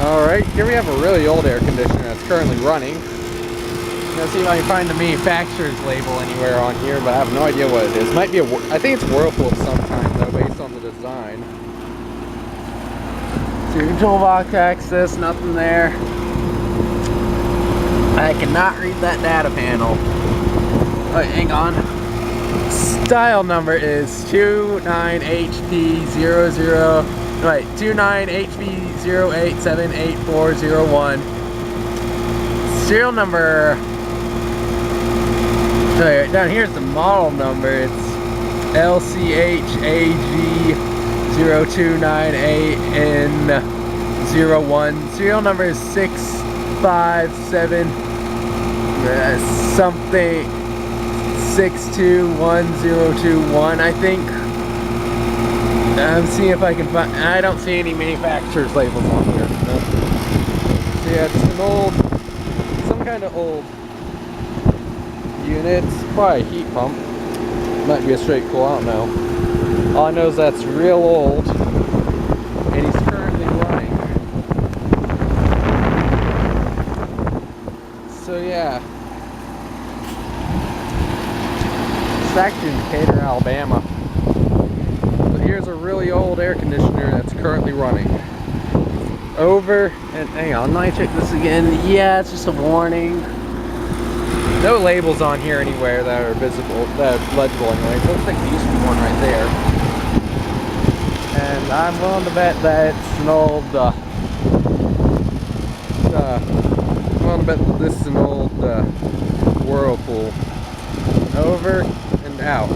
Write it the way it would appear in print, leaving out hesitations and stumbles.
Alright, here we have a really old air conditioner that's currently running. Let's see if I can find the manufacturer's label anywhere on here, but I have no idea what it is. Might be I think it's Whirlpool of some kind though, based on the design. So toolbox access, nothing there. I cannot read that data panel. Oh, hang on. Style number is 29HP00. Wait, 29HP08788401. Serial number. So down here's the model number. It's LCHAG0298N01. Serial number is 657 something 621021, I think. I'm seeing if I can find. I don't see any manufacturer's labels on here. No. So yeah, it's an old, some kind of old unit. It's probably a heat pump. Might be a straight cool, I don't know. All I know is that's real old, and he's currently running. So yeah. It's actually in Decatur, Alabama. So here's a really old air conditioner that's currently running. Over, and hang on, let me check this again. Yeah, it's just a warning. No labels on here anywhere that are visible, that are legible anyway. It looks like there used to be one right there. And I'm willing to bet that it's an old, I'm willing to bet that this is an old Whirlpool. Over and out.